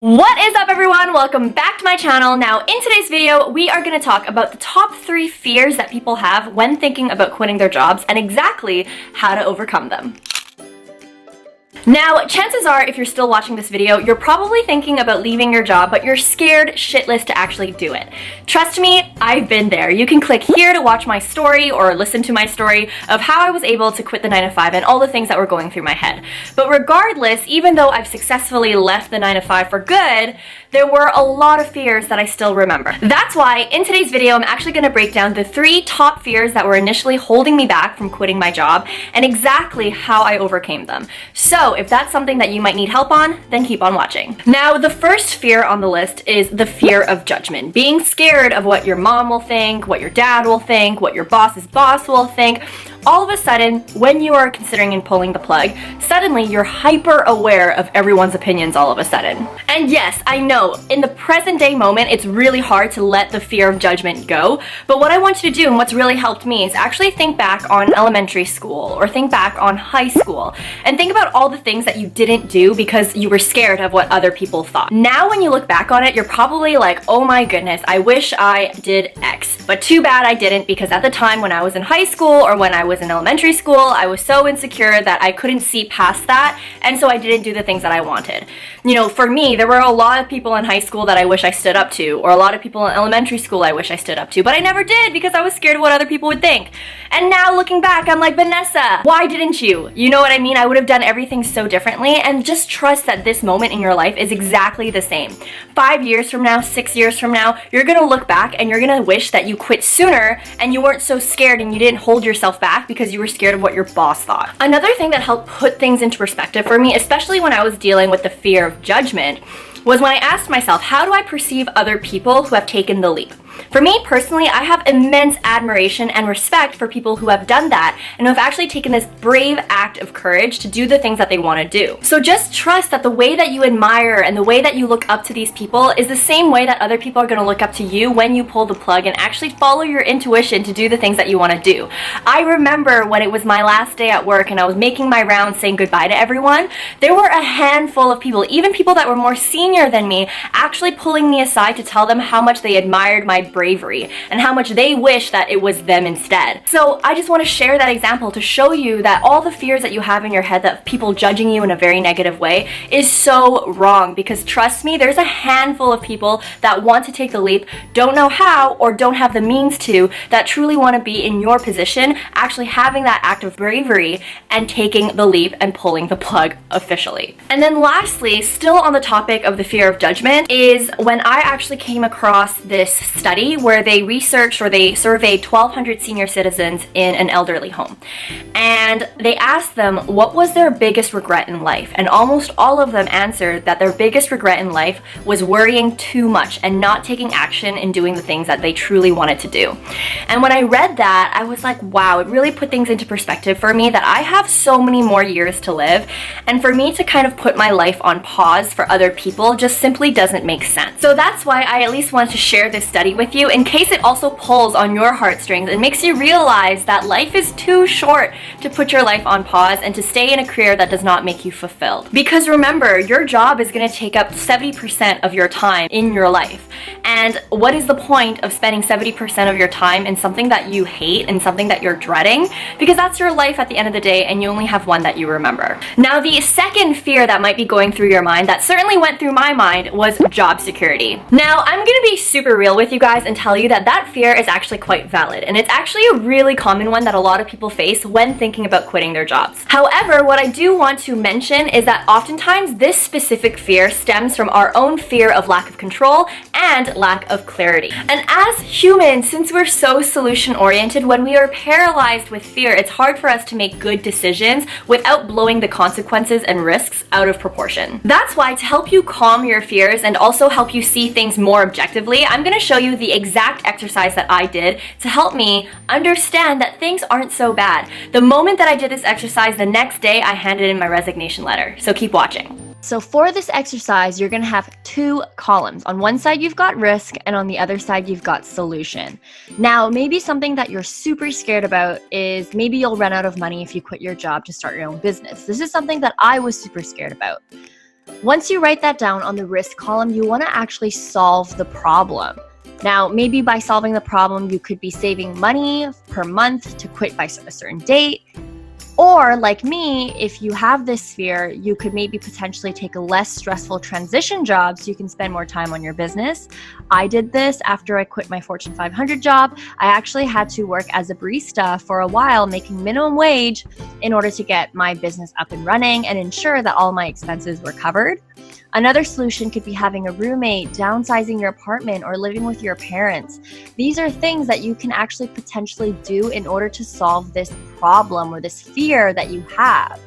What is up, everyone? Welcome back to my channel. Now, in today's video, we are going to talk about the top 3 fears that people have when thinking about quitting their jobs and exactly how to overcome them. Now, chances are, if you're still watching this video, you're probably thinking about leaving your job, but you're scared shitless to actually do it. Trust me, I've been there. You can click here to watch my story or listen to my story of how I was able to quit the 9-to-5 and all the things that were going through my head. But regardless, even though I've successfully left the 9-to-5 for good, there were a lot of fears that I still remember. That's why in today's video, I'm actually going to break down the 3 top fears that were initially holding me back from quitting my job and exactly how I overcame them. So if that's something that you might need help on, then keep on watching. Now, the first fear on the list is the fear of judgment. Being scared of what your mom will think, what your dad will think, what your boss's boss will think. All of a sudden, when you are considering pulling the plug, suddenly you're hyper aware of everyone's opinions all of a sudden. And yes, I know, in the present day moment, it's really hard to let the fear of judgment go, but what I want you to do and what's really helped me is actually think back on elementary school or think back on high school and think about all the things that you didn't do because you were scared of what other people thought. Now when you look back on it, you're probably like, oh my goodness, I wish I did X, but too bad I didn't, because at the time when I was in high school or when I was in elementary school, I was so insecure that I couldn't see past that, and so I didn't do the things that I wanted. You know, for me, there were a lot of people in high school that I wish I stood up to, or a lot of people in elementary school I wish I stood up to, but I never did because I was scared of what other people would think. And now looking back, I'm like, Vanessa, why didn't you? You know what I mean? I would have done everything so differently, and just trust that this moment in your life is exactly the same. 5 years from now, 6 years from now, you're gonna look back and you're gonna wish that you quit sooner and you weren't so scared and you didn't hold yourself back because you were scared of what your boss thought. Another thing that helped put things into perspective for me, especially when I was dealing with the fear of judgment, was when I asked myself, how do I perceive other people who have taken the leap? For me personally, I have immense admiration and respect for people who have done that and who have actually taken this brave act of courage to do the things that they want to do. So just trust that the way that you admire and the way that you look up to these people is the same way that other people are going to look up to you when you pull the plug and actually follow your intuition to do the things that you want to do. I remember when it was my last day at work and I was making my rounds saying goodbye to everyone, there were a handful of people, even people that were more senior than me, actually pulling me aside to tell them how much they admired my bravery and how much they wish that it was them instead. So I just want to share that example to show you that all the fears that you have in your head that people judging you in a very negative way is so wrong, because trust me, there's a handful of people that want to take the leap, don't know how, or don't have the means to, that truly want to be in your position, actually having that act of bravery and taking the leap and pulling the plug officially. And then lastly, still on the topic of the fear of judgment, is when I actually came across this study where they researched or they surveyed 1,200 senior citizens in an elderly home. And they asked them what was their biggest regret in life. And almost all of them answered that their biggest regret in life was worrying too much and not taking action in doing the things that they truly wanted to do. And when I read that, I was like, wow, it really put things into perspective for me that I have so many more years to live. And for me to kind of put my life on pause for other people just simply doesn't make sense. So that's why I at least wanted to share this study with you in case it also pulls on your heartstrings and makes you realize that life is too short to put your life on pause and to stay in a career that does not make you fulfilled. Because remember, your job is going to take up 70% of your time in your life. And what is the point of spending 70% of your time in something that you hate and something that you're dreading? Because that's your life at the end of the day, and you only have one that you remember. Now, the second fear that might be going through your mind, that certainly went through my mind, was job security. Now, I'm going to be super real with you guys and tell you that that fear is actually quite valid, and it's actually a really common one that a lot of people face when thinking about quitting their jobs. However, what I do want to mention is that oftentimes this specific fear stems from our own fear of lack of control and lack of clarity. And as humans, since we're so solution oriented, when we are paralyzed with fear, it's hard for us to make good decisions without blowing the consequences and risks out of proportion. That's why, to help you calm your fears and also help you see things more objectively, I'm going to show you the exact exercise that I did to help me understand that things aren't so bad. The moment that I did this exercise, the next day I handed in my resignation letter. So keep watching. So for this exercise, you're going to have 2 columns. On one side, you've got risk, and on the other side, you've got solution. Now, maybe something that you're super scared about is maybe you'll run out of money if you quit your job to start your own business. This is something that I was super scared about. Once you write that down on the risk column, you want to actually solve the problem. Now, maybe by solving the problem, you could be saving money per month to quit by a certain date. Or like me, if you have this fear, you could maybe potentially take a less stressful transition job so you can spend more time on your business. I did this after I quit my Fortune 500 job. I actually had to work as a barista for a while, making minimum wage in order to get my business up and running and ensure that all my expenses were covered. Another solution could be having a roommate, downsizing your apartment, or living with your parents. These are things that you can actually potentially do in order to solve this problem or this fear that you have.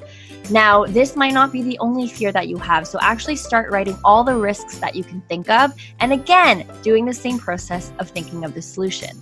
Now, this might not be the only fear that you have, so actually start writing all the risks that you can think of, and again, doing the same process of thinking of the solution.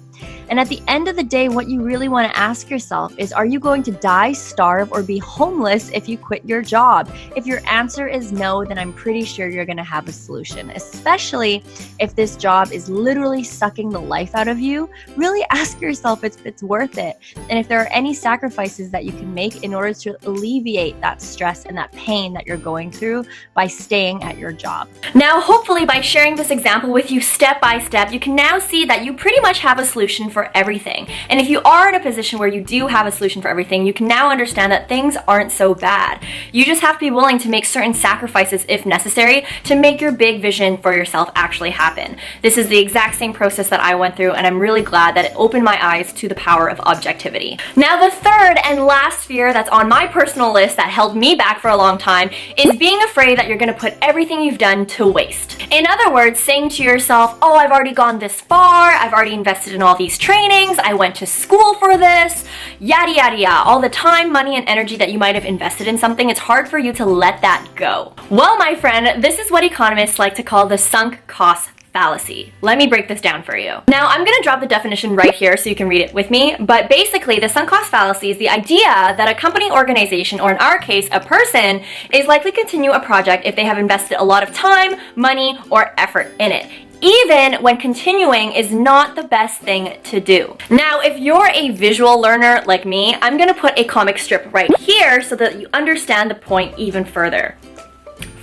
And at the end of the day, what you really want to ask yourself is, are you going to die, starve, or be homeless if you quit your job? If your answer is no, then I'm pretty sure you're going to have a solution, especially if this job is literally sucking the life out of you. Really ask yourself if it's worth it, and if there are any sacrifices that you can make in order to alleviate that stress and that pain that you're going through by staying at your job. Now, hopefully by sharing this example with you step by step, you can now see that you pretty much have a solution for everything. And if you are in a position where you do have a solution for everything, you can now understand that things aren't so bad. You just have to be willing to make certain sacrifices if necessary to make your big vision for yourself actually happen. This is the exact same process that I went through, and I'm really glad that it opened my eyes to the power of objectivity. Now, the third and last fear that's on my personal list that held me back for a long time is being afraid that you're going to put everything you've done to waste. In other words, saying to yourself, oh, I've already gone this far, I've already invested in all these trainings, I went to school for this, yada yada yada. All the time, money, and energy that you might have invested in something, it's hard for you to let that go. Well, my friend, this is what economists like to call the sunk cost fallacy. Let me break this down for you. Now, I'm going to drop the definition right here so you can read it with me, but basically the sunk cost fallacy is the idea that a company, organization, or in our case, a person, is likely to continue a project if they have invested a lot of time, money, or effort in it, even when continuing is not the best thing to do. Now, if you're a visual learner like me, I'm going to put a comic strip right here so that you understand the point even further.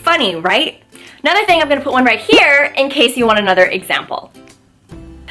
Funny, right? Another thing, I'm going to put one right here in case you want another example.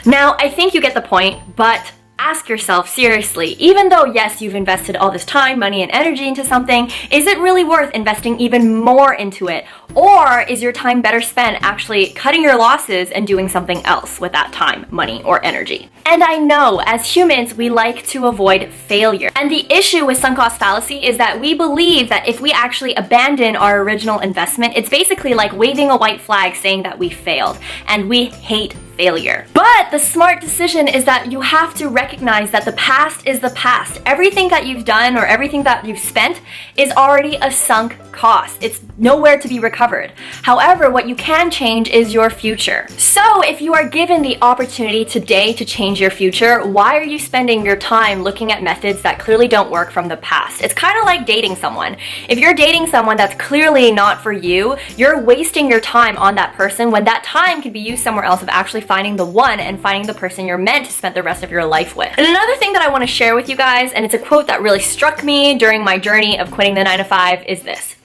Now, I think you get the point, but ask yourself seriously, even though yes, you've invested all this time, money, and energy into something, is it really worth investing even more into it? Or is your time better spent actually cutting your losses and doing something else with that time, money, or energy? And I know, as humans, we like to avoid failure. And the issue with sunk cost fallacy is that we believe that if we actually abandon our original investment, it's basically like waving a white flag saying that we failed. And we hate failure. But the smart decision is that you have to recognize that the past is the past. Everything that you've done or everything that you've spent is already a sunk cost. It's nowhere to be recovered. However, what you can change is your future. So if you are given the opportunity today to change your future, why are you spending your time looking at methods that clearly don't work from the past? It's kind of like dating someone. If you're dating someone that's clearly not for you, you're wasting your time on that person when that time could be used somewhere else of actually finding the one and finding the person you're meant to spend the rest of your life with. And another thing that I want to share with you guys, and it's a quote that really struck me during my journey of quitting the 9-to-5, is this.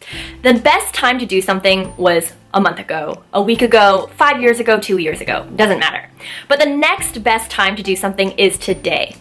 The best time to do something was a month ago, a week ago, 5 years ago, 2 years ago, doesn't matter. But the next best time to do something is today.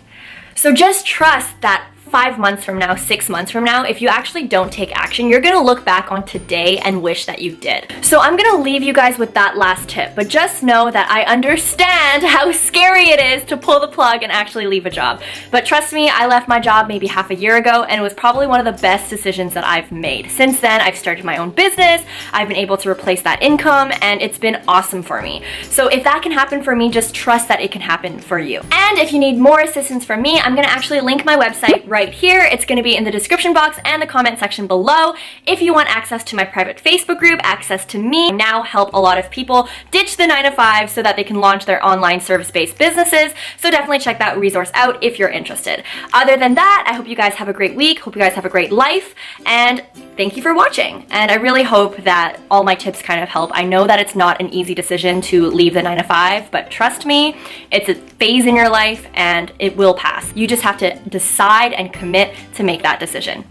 So just trust that 5 months from now, 6 months from now, if you actually don't take action, you're gonna look back on today and wish that you did. So I'm gonna leave you guys with that last tip, but just know that I understand how scary it is to pull the plug and actually leave a job. But trust me, I left my job maybe half a year ago, and it was probably one of the best decisions that I've made. Since then, I've started my own business, I've been able to replace that income, and it's been awesome for me. So if that can happen for me, just trust that it can happen for you. And if you need more assistance from me, I'm gonna actually link my website right here. It's going to be in the description box and the comment section below. If you want access to my private Facebook group, access to me, I now help a lot of people ditch the 9-to-5 so that they can launch their online service-based businesses. So definitely check that resource out if you're interested. Other than that, I hope you guys have a great week. Hope you guys have a great life, and thank you for watching. And I really hope that all my tips kind of help. I know that it's not an easy decision to leave the 9-to-5, but trust me, it's a phase in your life and it will pass. You just have to decide and commit to make that decision.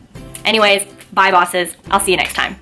Anyways, bye bosses. I'll see you next time.